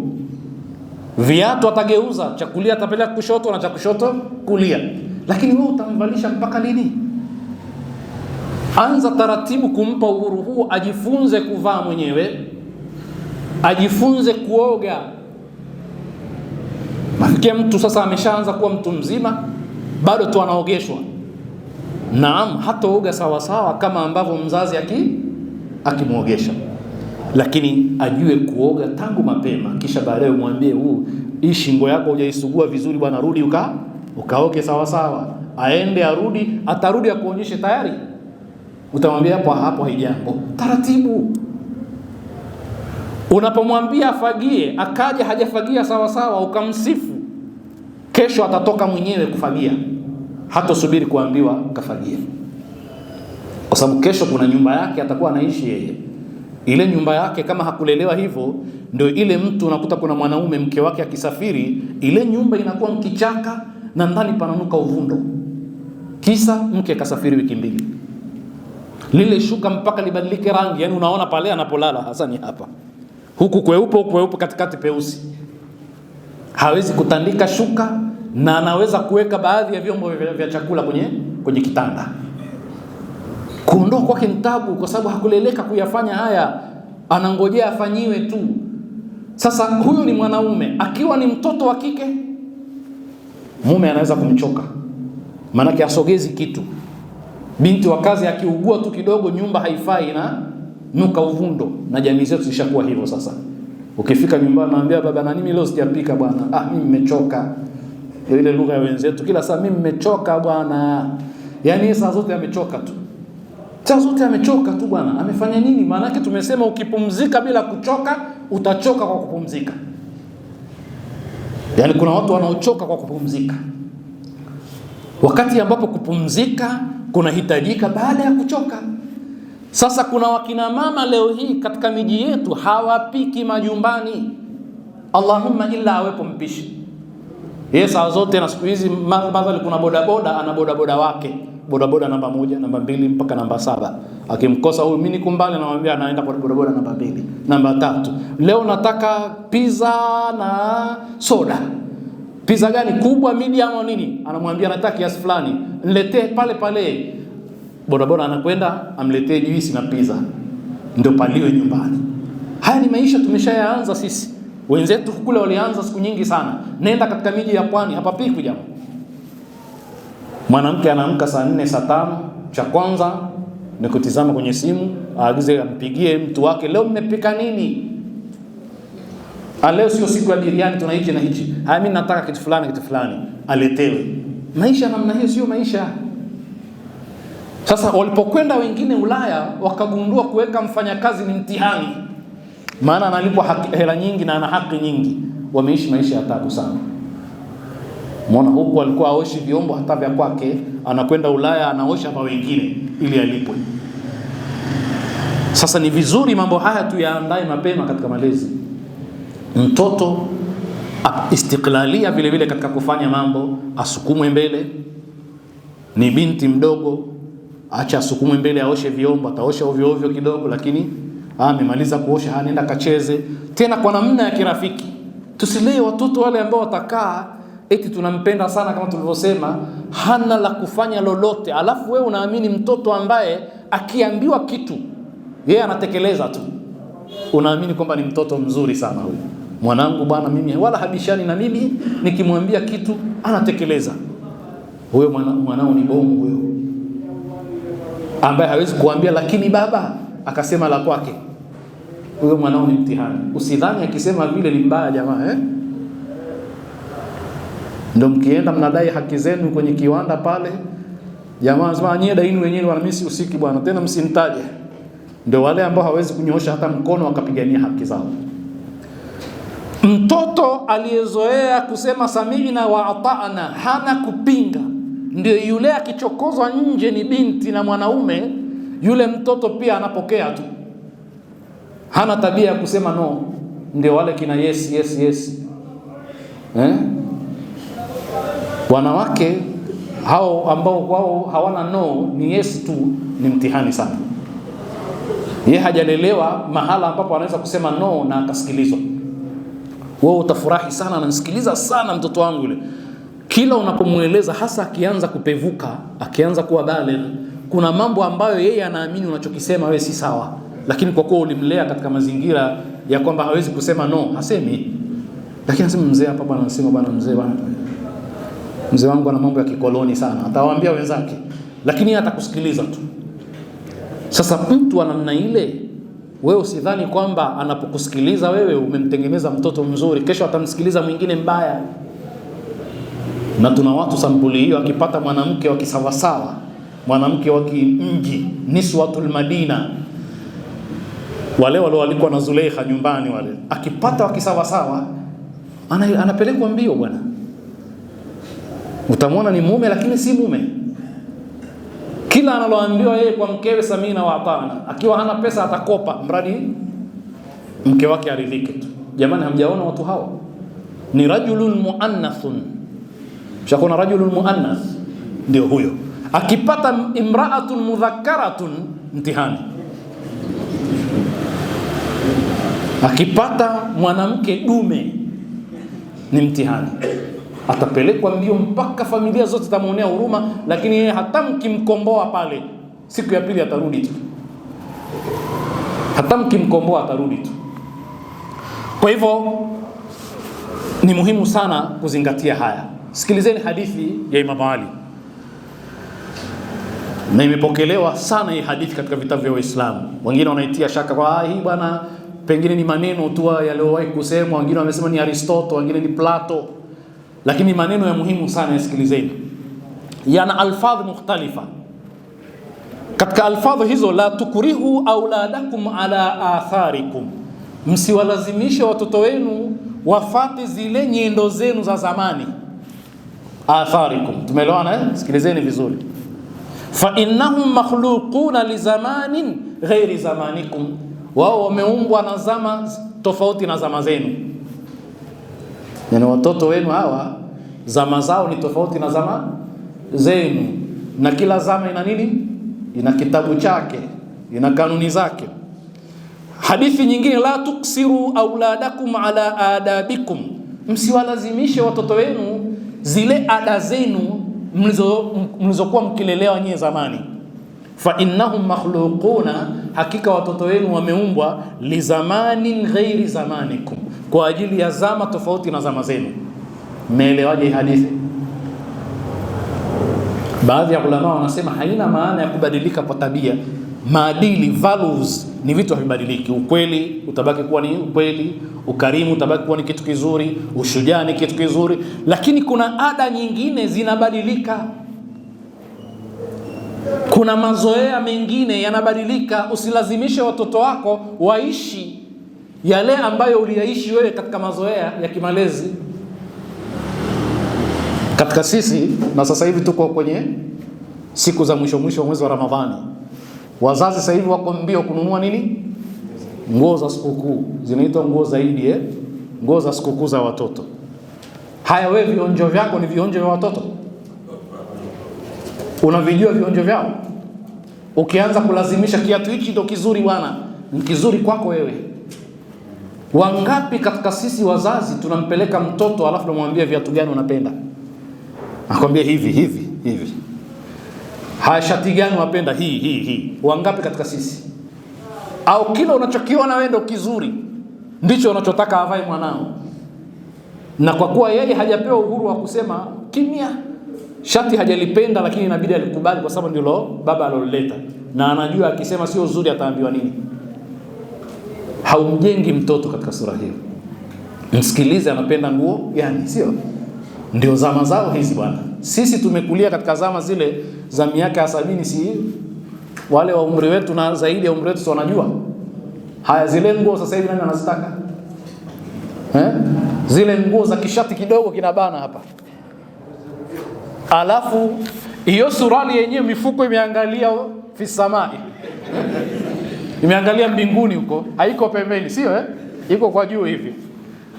Viatu atageuza, cha kulia atapeleka kushoto na cha kushoto kulia. Lakini wewe utamvalisha mpaka lini? Anza taratibu kumpa uhuru huu, ajifunze kuvaa mwenyewe, ajifunze kuoga. Mafikia mtu sasa ameshaanza kuwa mtu mzima, bado tu anaogeshwa. Naam, hataoga sawa sawa kama ambavyo mzazi akimuogesha. Lakini ajue kuoga tangu mapema, kisha baadaye umwambie hii shingo yako hujaisugua vizuri bwana, rudi ukaoge sawa sawa. Aende arudi, atarudi akuonyeshe tayari. Utamwambia hapo haijambo. Taratibu. Unapomwambia afagie, akaja hajafagia sawa sawa, ukamsifu, kesho atatoka mwenyewe kufagia. Hatosubiri kuambiwa kafagia. Kwa sababu kesho kuna nyumba yake atakuwa anaishi yeye. Ile nyumba yake kama hakulelewa hivyo, ndio ile mtu unakuta kuna mwanaume mke wake akisafiri, ile nyumba inakuwa mkichaka na ndani pananuka uvundo. Kisa mke kasafiri wiki 2. Lile shuka mpaka libadilike rangi, yani unaona pale anapolala hasa ni hapa. Huku kweupe katikati peusi. Hawezi kutandika shuka na anaweza kuweka baadhi ya vyombo vya chakula kwenye kitanda. Kuondoa kwake mtabu kwa sababu hakuleleka kuyafanya haya, anangojea afanyiwe tu. Sasa huyu ni mwanaume. Akiwa ni mtoto wa kike, mume anaweza kumchoka, manake asogezi kitu. Binti wa kazi akiugua tu kidogo, nyumba haifai na nuka uvundo, na jamii zetu zishakuwa hivyo sasa. Ukifika nyumbani naambia baba, na mimi leo sijapika bwana, mimi nimechoka. Ile lugha ya wenzetu kila saa, mimi nimechoka bwana. Yaani saa zote amechoka tu. Saa zote amechoka tu bwana. Amefanya nini? Maana yake tumesema ukipumzika bila kuchoka, utachoka kwa kupumzika. Yaani kuna watu wanaochoka kwa kupumzika, wakati ambapo kupumzika kunahitajika baada ya kuchoka. Sasa kuna wakina mama leo hii katika miji yetu hawapiki majumbani, Allahumma illa awepo mpishi. Yeye saa zote, na siku hizi madhali kuna bodaboda, ana bodaboda wake, bodaboda namba 1, namba 2 mpaka namba 7. Akimkosa huyu, mimi niko mbali, namwambia anaenda kwa bodaboda namba 2, namba 3. Leo nataka pizza na soda. Pizza gani? Kubwa, medium au nini? Anamwambia nataka kiasi fulani, niletee pale pale. Bodaboda anakwenda amletee juisi na pizza, ndio paliwe nyumbani. Haya ni maisha tumeshayaanza sisi. Wenzetu kule walianza siku nyingi sana. Nenda katika miji ya pwani, hapa piku jamaa. Mwanamke anaamka saa 4 saa 5, cha kwanza ni kutizama kwenye simu, aagize ampigie mtu wake, leo mmepika nini? Leo sio siku ya biriani, tuna hichi na hichi. Mimi nataka kitu fulani aletewe. Maisha namna hiyo sio maisha. Sasa walipokwenda wengine Ulaya wakagundua kuweka mfanyakazi ni mtihani, maana analipwa hela nyingi na ana haki nyingi. Wameishi maisha ya taabu sana. Muona huku alikuwa aoshi vyombo hata vya kwake, anakwenda Ulaya anaosha kwa wengine ili alipwe. Sasa ni vizuri mambo haya tuyaandae mapema katika malezi. Mtoto istiklalia vile vile katika kufanya mambo, asukumwe mbele. Ni binti mdogo, acha asukumwe mbele aoshe vyombo, ataosha ovyo ovyo kidogo, lakini amemaliza kuosha anaenda kacheze tena kwa namna ya kirafiki. Tusilee watoto wale ambao watakaa eti tunampenda sana kama tulivyosema, hana la kufanya lolote, alafu wewe unaamini mtoto ambaye akiambiwa kitu yeye anatekeleza tu, unaamini kwamba ni mtoto mzuri sana huyu. Mwanangu bwana mimi wala habishani na mimi, nikimwambia kitu anatekeleza. Huyo mwanao ni bomu huyo, ambaye hawezi kuambia lakini baba akasema la kwake. Huyo mwanao ni mtihani. Usidhani akisema vile ni mbaya jamaa, Ndio mkienda mnadai haki zenu kwenye kiwanda pale, jamaa anasema nyie daini wenyewe wana mimi usiki bwana, tena msinitaje. Ndio wale ambao hawezi kunyoosha hata mkono wakapigania haki zao. Mtoto aliyezoea kusema sami'na wa ata'na, hana kupinga, ndio yule akichokozwa nje ni binti na mwanaume, yule mtoto pia anapokea tu, hana tabia ya kusema no. Ndio wale kina yes yes yes, wanawake hao ambao kwao hawana no, ni yes tu, ni mtihani sana. Yeye hajalelewa mahala ambapo anaweza kusema no na akasikilizwa. Wewe utafurahi sana, anasikiliza sana mtoto wangu yule. Kila unapomueleza, hasa akianza kupevuka, akianza kuwa baligh, kuna mambo ambayo yeye anaamini unachokisema wewe si sawa, lakini kwa kuwa ulimlea katika mazingira ya kwamba hawezi kusema no, hasemi. Lakini anasema mzee hapa bwana, anasema bwana mzee bwana, mzee wangu ana mambo ya kikoloni sana, atawaambia wenzake, lakini yeye atakusikiliza tu. Sasa mtu wa namna ile, wewe usidhani kwamba anapokusikiliza wewe umemtengeneza mtoto mzuri, kesho atamsikiliza mwingine mbaya. Na tuna watu sampuli hiyo, akipata mwanamke wa kisawasawa, mwanamke wa kimji, niswatul Madina, wale walikuwa na Zuleikha nyumbani wale, akipata wa kisawasawa anapelekwa mbio bwana. Utamwona ni mume lakini si mume. Kila analoambiwa yeye kwa mkewe samina wa atana, akiwa hana pesa atakopa mradi mke wake aridhike tu. Jamani, hamjaona watu hao? Ni rajulun muannathun. Shakona rajulun muannath, ndio huyo. Akipata imra'atun mudhakkaratun, mtihani. Akipata mwanamke dume ni mtihani. Atapelekwa mbio mpaka familia zote zitamuonea huruma, lakini yeye hata mkimkomboa pale, siku ya pili atarudi tu. Hata mkimkomboa atarudi tu. Kwa hivyo ni muhimu sana kuzingatia haya. Sikilizeni hadithi ya Imam Ali. Na imepokelewa sana hii hadithi katika vitabu vya Uislamu. Wengine wanaitia shaka kwa hii bwana, pengine ni maneno tu yaliyowahi kusemwa, wengine wamesema ni Aristotle, wengine ni Plato. Lakini maneno ya muhimu sana, yasikilizeni. Yana alfadh mukhtalifa. Katika alfadh hizo, la tukrihu auladakum ala atharikum, msiwalazimishe watoto wenu wafate zile nyendo zenu za zamani. Atharikum, tumeelewana? Sikilizeni vizuri. Fa innahum makhluquna li zamanin ghairi zamanikum, wao wameumbwa na zama tofauti na zama zenu. Yani watoto wenu hawa zama zao ni tofauti na zama zenu, na kila zama ina nini? Ina kitabu chake, ina kanuni zake. Hadithi nyingine, la tuksiru auladakum ala adabikum, msiwalazimishe watoto wenu zile ada zenu mlizokuwa mkilelewa nyie zamani. Fa innahum makhluquna, hakika watoto wenu wameumbwa li zamanin ghairi zamanikum, kwa ajili ya zama tofauti na zama zenu. Mmeelewaje hadithi? Baadhi ya ulama wanasema haina maana ya kubadilika kwa tabia. Maadili, values ni vitu havibadiliki. Ukweli utabaki kuwa ni ukweli, ukarimu utabaki kuwa ni kitu kizuri, ushujaa ni kitu kizuri, lakini kuna ada nyingine zinabadilika. Kuna kuna mazoea mengine yanabadilika. Usilazimishe watoto wako waishi yale ambayo uliyaishi wewe katika mazoea ya kimalezi. Katika sisi, na sasa hivi tuko kwenye siku za mwisho mwisho mwezi wa Ramadhani, wazazi sasa hivi wako mbio kununua nini? Nguo za sikukuu. Zinaitwa nguo zaidi, nguo za sikukuu za watoto. Haya, wewe vionjo vyako ni vionjo vya watoto? Unavijua vionjo vyao? Ukianza kulazimisha kiatu hichi ndio kizuri bwana, ni kizuri kwako wewe. Wangapi katika sisi wazazi tunampeleka mtoto alafu tunamwambia viatu gani unapenda? Akwambia hivi. Haya, shati gani unapenda? Hii. Wangapi katika sisi? Au kila unachokiona wewe ndio kizuri ndicho unachotaka avae mwanao. Na kwa kuwa yeye hajapewa uhuru wa kusema kimya, shati hajalipenda, lakini inabidi alikubali kwa sababu ndilo baba aloleta, na anajua akisema sio uzuri ataambiwa nini. Haumjengi mtoto katika sura hiyo. Msikilize anapenda nguo gani, sio? Ndio zama zao hizi bwana. Sisi tumekulia katika zama zile za miaka ya 70, si wale wa umri wetu na zaidi ya umri wetu wanajua. Haya, zile nguo sasa hivi nani anazitaka? Zile nguo za kishati kidogo kinabana hapa. Alafu hiyo suruali yenyewe mifuko imeangalia fi samai. Imeangalia mbinguni huko, haiko pembeni, sio iko kwa juu hivi.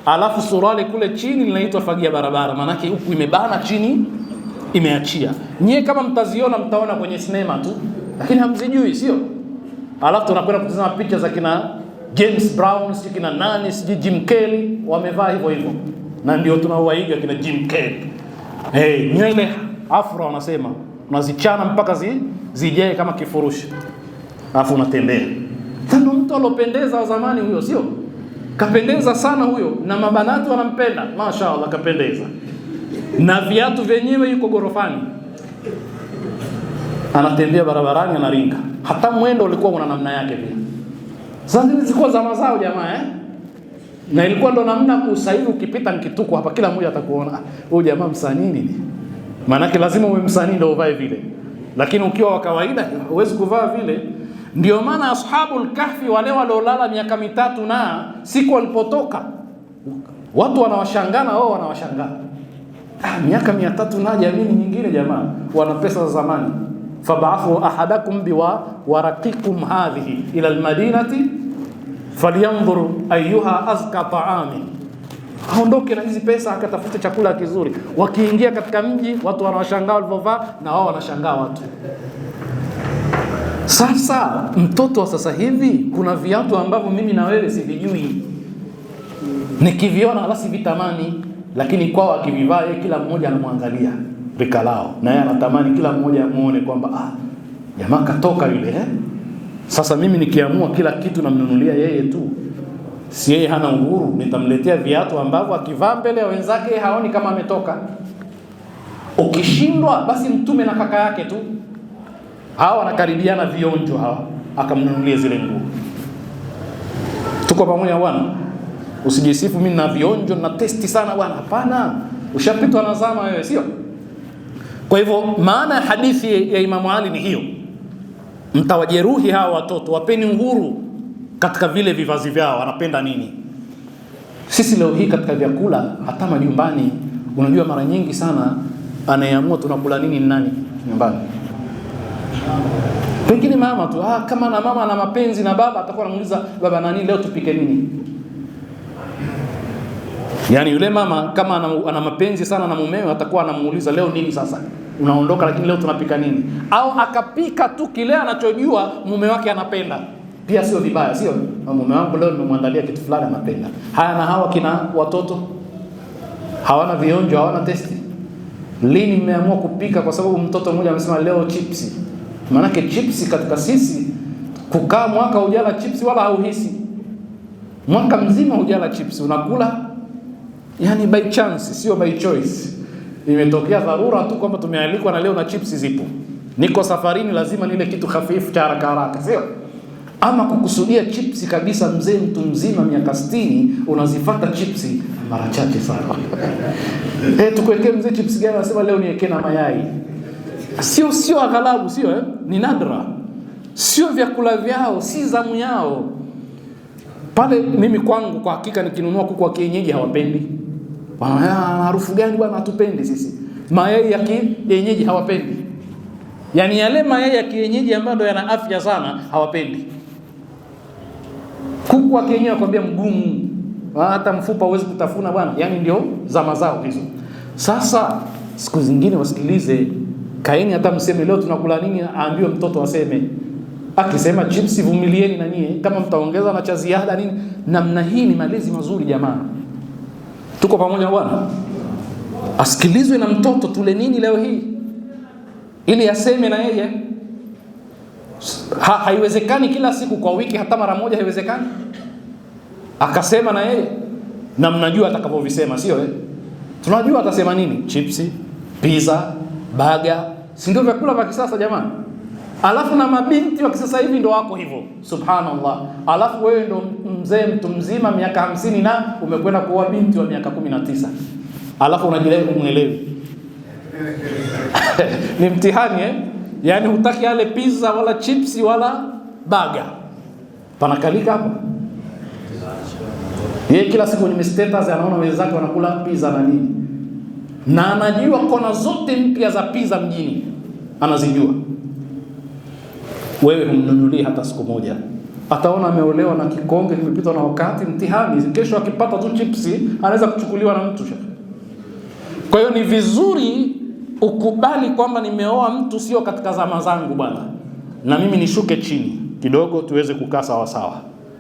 Alafu suruali kule chini linaitwa fagia barabara, maana yake huku imebana, chini imeachia. Nyie kama mtaziona mtaona kwenye sinema tu, lakini hamzijui, sio? Alafu tunakwenda kutazama picha za kina James Brown, si kina nani, si Jim Kelly, wamevaa hivyo. Na ndio tunawaiga kina Jim Kelly. Nywele afro wanasema, unazichana mpaka zijae kama kifurushi. Alafu unatembea. Ndio mtu alopendeza wa zamani huyo, sio? Kapendeza sana huyo, na mabanati wanampenda. Mashaallah, kapendeza. Na viatu vyenyewe yuko gorofani. Anatembea barabarani anaringa. Hata mwendo ulikuwa una namna yake pia. Sasa zilikuwa zama zao jamaa, Na ilikuwa ndo namna kusahihi, ukipita mkituko hapa kila mmoja atakuona, huyu jamaa msanii nini? Maana yake lazima uwe msanii ndio uvae vile. Lakini ukiwa wa kawaida huwezi kuvaa vile. Ndio maana ashabul kahfi wale waliolala miaka 3 na siku walipotoka, watu wanawashangana, wao wanawashangaa. Miaka 300 na jamii nyingine jamaa wana pesa za zamani. Fab'athu ahadakum waraqikum hadhihi ila almadinati falyanzur ayyuha azka ta'ami. Aondoke na hizi pesa akatafute chakula kizuri. Wakiingia katika mji watu wanawashangaa walivyovaa, na wao wanashangaa watu. Sasa mtoto wa sasa hivi kuna viatu ambavyo mimi na wewe sivijui. Nikiviona wala sivitamani, lakini kwao akivivaa kila mmoja anamwangalia rika lao, na yeye anatamani kila mmoja amuone kwamba jamaa katoka yule. Sasa mimi nikiamua kila kitu namnunulia yeye tu, si yeye hana uhuru, nitamletea viatu ambavyo akivaa mbele ya wenzake haoni kama ametoka. Ukishindwa basi mtume na kaka yake tu, hawa wanakaribiana vionjo hawa, akamnunulia zile nguo. Tuko pamoja bwana? Usijisifu mimi na vionjo na testi sana bwana, hapana. Ushapitwa na zama wewe, sio? Kwa hivyo maana hadithi ya Imam Ali ni hiyo. Mtawajeruhi hawa watoto, wapeni uhuru katika vile vivazi vyao, wanapenda nini. Sisi leo hii katika vyakula, hata majumbani, unajua mara nyingi sana anayeamua tunakula nini ni nani nyumbani? Pengine mama tu. Kama na mama ana mapenzi na baba, atakuwa anamuuliza baba, nani leo tupike nini? Yani yule mama kama ana mapenzi sana na mumewe, atakuwa anamuuliza leo nini sasa? Unaondoka lakini leo tunapika nini? Au akapika tu kile anachojua mume wake anapenda. Pia sio vibaya, sio? Mume wangu leo nimemwandalia kitu fulani anapenda. Haya, na hawa kina watoto hawana vionjo, hawana testi. Lini mmeamua kupika? Kwa sababu mtoto mmoja amesema leo chipsi. Maana yake chipsi katika sisi, kukaa mwaka hujala chipsi wala hauhisi. Mwaka mzima hujala chipsi, unakula yani by chance, sio by choice. Imetokea dharura tu kwamba tumealikwa na leo na chipsi zipo. Niko safarini, lazima nile kitu hafifu cha haraka, sio? Ama kukusudia chipsi kabisa, mzee mtu mzima miaka 60 unazifuata chipsi mara chache sana. Tukuwekee mzee chipsi gani? Anasema leo niwekee na mayai. Sio aghalabu, sio ni nadra, sio vyakula vyao, si zamu yao. Pale mimi kwangu kwa hakika nikinunua kuku wa kienyeji hawapendi. Bwana harufu gani bwana, hatupendi sisi. Mayai ya kienyeji hawapendi. Yaani yale mayai ya kienyeji ambayo ndo yana afya sana hawapendi. Kuku wa kienyeji nakwambia mgumu. Hata mfupa huwezi kutafuna bwana. Yaani ndio zama zao hizo. Sasa siku zingine wasikilize, kaeni hata mseme leo tunakula nini, aambiwe mtoto aseme. Akisema chips vumilieni na nyie, kama mtaongeza na cha ziada nini. Namna hii ni malezi mazuri jamaa. Tuko pamoja bwana? Asikilizwe na mtoto, tule nini leo hii, ili aseme na yeye. Haiwezekani kila siku, kwa wiki hata mara moja haiwezekani. Akasema na yeye, na mnajua atakapovisema, sio tunajua atasema nini. Chipsi, pizza, baga, si ndio vyakula vya kisasa jamani? Alafu na mabinti wa kisasa hivi ndo wako hivyo, subhanallah. Alafu wewe ndo mzee mtu mzima miaka 50 na umekwenda kuoa binti wa miaka 19. Alafu unajielewa kumuelewi. Ni mtihani Yaani hutaki yale pizza wala chipsi wala baga. Panakalika hapa. Yeye kila siku kwenye status anaona wenzake wanakula pizza na nini. Na anajua kona zote mpya za pizza mjini. Anazijua. Wewe humnunulia hata siku moja. Ataona ameolewa na kikonge kimepitwa na wakati, mtihani. Kesho akipata tu chipsi anaweza kuchukuliwa na mtu. Kwa hiyo ni vizuri ukubali kwamba nimeoa mtu sio katika zama zangu bwana, na mimi nishuke chini kidogo tuweze kukaa sawa sawa,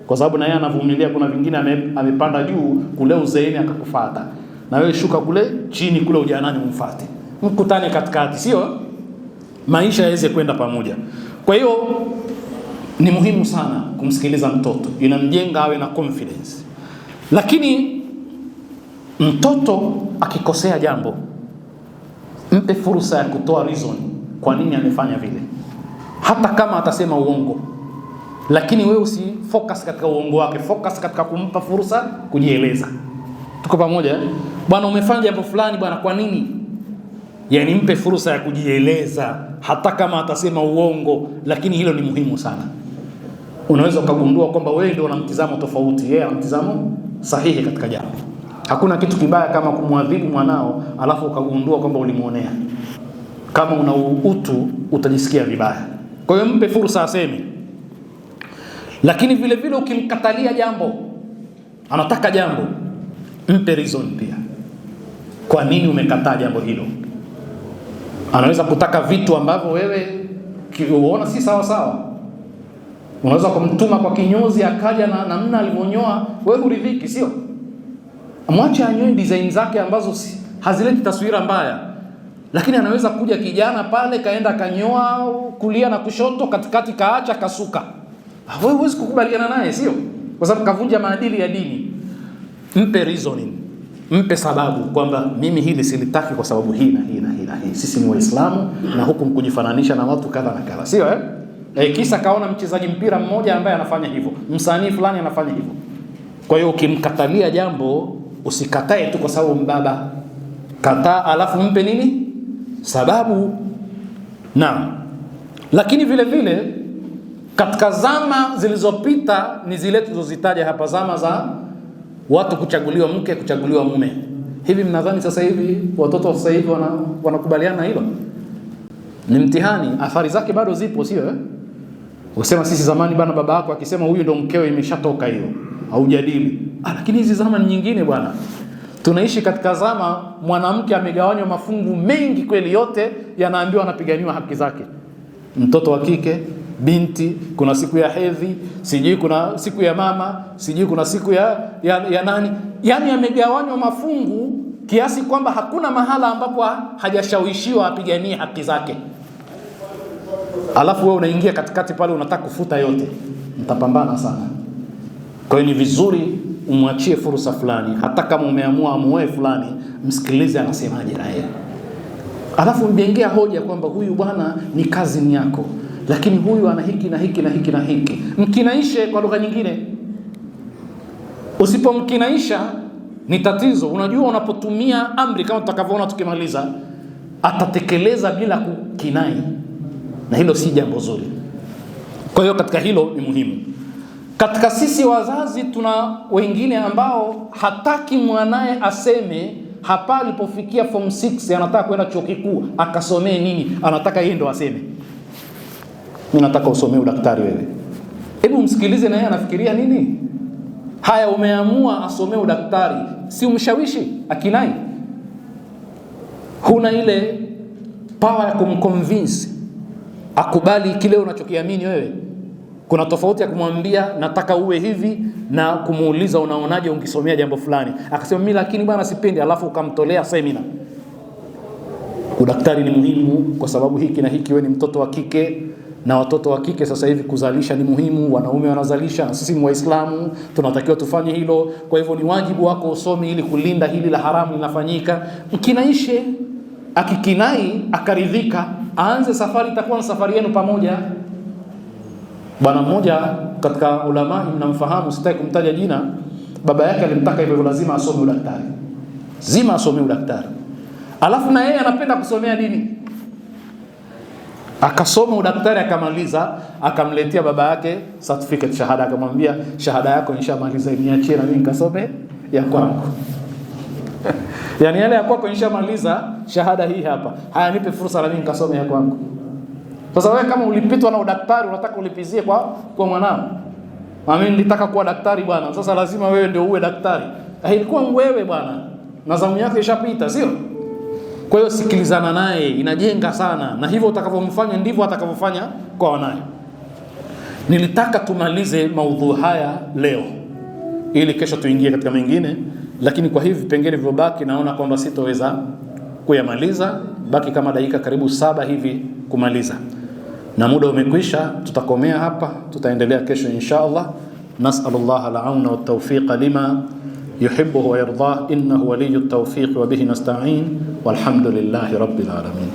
kwa sababu na yeye anavumilia. Kuna vingine amepanda juu kule uzeeni akakufuata, na wewe shuka kule chini kule ujanani umfuate, mkutane katikati, sio maisha yaweze kwenda pamoja. Kwa hiyo ni muhimu sana kumsikiliza mtoto, inamjenga awe na confidence. Lakini mtoto akikosea jambo, mpe fursa ya kutoa reason kwa nini amefanya vile, hata kama atasema uongo. Lakini wewe usifocus katika uongo wake, focus katika kumpa fursa kujieleza. Tuko pamoja bwana, umefanya jambo fulani bwana, kwa nini? Yani mpe fursa ya kujieleza hata kama atasema uongo, lakini hilo ni muhimu sana. Unaweza ukagundua kwamba wewe ndio una mtazamo tofauti, yeye ana mtazamo sahihi katika jambo. Hakuna kitu kibaya kama kumwadhibu mwanao alafu ukagundua kwamba ulimuonea. Kama una utu utajisikia vibaya. Kwa hiyo mpe fursa aseme. Lakini vile vile ukimkatalia jambo, anataka jambo, mpe reason pia. Kwa nini umekataa jambo hilo? Anaweza kutaka vitu ambavyo wewe unaona si sawa sawa. Unaweza kumtuma kwa kinyozi akaja na namna alivyonyoa, wewe huridhiki, sio? Mwache anyoe design zake ambazo hazileti taswira mbaya. Lakini anaweza kuja kijana pale kaenda kanyoa kulia na kushoto, katikati kaacha kasuka. Wewe huwezi kukubaliana naye, sio? Kwa sababu kavunja maadili ya dini. Mpe reasoning. Mpe sababu kwamba mimi hili silitaki kwa sababu hii na hii na hii na hii. Sisi ni Waislamu na huku kujifananisha na watu kadha na kadha, sio kisa kaona mchezaji mpira mmoja ambaye anafanya hivyo, msanii fulani anafanya hivyo. Kwa hiyo ukimkatalia jambo, usikatae tu kwa sababu mbaba. Kataa alafu mpe nini? Sababu. Naam. Lakini vile vile katika zama zilizopita ni zile tulizozitaja hapa, zama za watu kuchaguliwa mke, kuchaguliwa mume. Hivi mnadhani sasa hivi watoto sasa hivi wanakubaliana hilo? Ni mtihani, athari zake bado zipo, sio Usema sisi zamani bana, baba yako akisema huyu ndo mkeo imeshatoka hiyo, haujadili. Lakini hizi zama nyingine bwana. Tunaishi katika zama mwanamke amegawanywa mafungu mengi kweli, yote yanaambiwa anapiganiwa haki zake. Mtoto wa kike, binti, kuna siku ya hedhi, sijui kuna siku ya mama, sijui kuna siku ya nani. Yaani amegawanywa mafungu kiasi kwamba hakuna mahala ambapo hajashawishiwa apiganie haki zake. Alafu wewe unaingia katikati pale unataka kufuta yote. Mtapambana sana. Kwa hiyo ni vizuri umwachie fursa fulani, hata kama umeamua amuoe fulani, msikilize anasemaje na yeye. Alafu mbengea hoja kwamba huyu bwana ni kazi yako, lakini huyu ana hiki na hiki na hiki na hiki. Mkinaishe kwa lugha nyingine. Usipomkinaisha ni tatizo. Unajua unapotumia amri kama tutakavyoona tukimaliza, atatekeleza bila kukinai, na hilo si jambo zuri. Kwa hiyo katika hilo ni muhimu. Katika sisi wazazi tuna wengine ambao hataki mwanae aseme hapa alipofikia form 6 anataka kwenda chuo kikuu akasomee nini, anataka yeye ndo aseme mimi nataka usomee udaktari wewe. Hebu msikilize na yeye anafikiria nini. Haya, umeamua asomee udaktari, si umshawishi akinai? Huna ile power ya kumconvince akubali kile unachokiamini wewe. Kuna tofauti ya kumwambia nataka uwe hivi na kumuuliza unaonaje ungisomea jambo fulani. Akasema mimi lakini bwana sipendi, alafu ukamtolea semina. Udaktari ni muhimu kwa sababu hiki na hiki, wewe ni mtoto wa kike na watoto wa kike sasa hivi kuzalisha ni muhimu, wanaume wanazalisha, sisi ni Waislamu tunatakiwa tufanye hilo, kwa hivyo ni wajibu wako usome ili kulinda hili la haramu linafanyika. Mkinaishe, akikinai akaridhika, aanze safari, itakuwa safari yenu pamoja. Bwana mmoja katika ulama mnamfahamu, sitaki kumtaja jina, baba yake alimtaka hivyo lazima asome udaktari. Zima asome udaktari. Alafu na yeye anapenda kusomea dini. Akasoma udaktari akamaliza, akamletea baba yake certificate, shahada, akamwambia shahada yako nishamaliza, niachie na mimi nikasome ya kwangu. Yani yale ya kwako nishamaliza, shahada hii hapa. Haya, nipe fursa na mimi nikasome ya kwangu. Sasa wewe kama ulipitwa na udaktari unataka ulipizie kwa mwanao. Mimi nilitaka kuwa daktari bwana, sasa lazima wewe ndio uwe daktari. Ilikuwa wewe bwana, na zamu yako ishapita, sio? Kwa hiyo sikilizana naye, inajenga sana, na hivyo utakavyomfanya ndivyo atakavyofanya kwa wanae. Nilitaka tumalize maudhui haya leo ili kesho tuingie katika mengine, lakini kwa hivi vipengele vilivyobaki naona kwamba sitoweza kuyamaliza. Baki kama dakika karibu 7 hivi kumaliza, na muda umekwisha. Tutakomea hapa, tutaendelea kesho inshallah. Nas'alullah al-auna wa at-tawfiq lima yuhibbu wa yardah, innahu waliyyu at-tawfiq wa bihi nasta'in, walhamdulillahi rabbil alamin.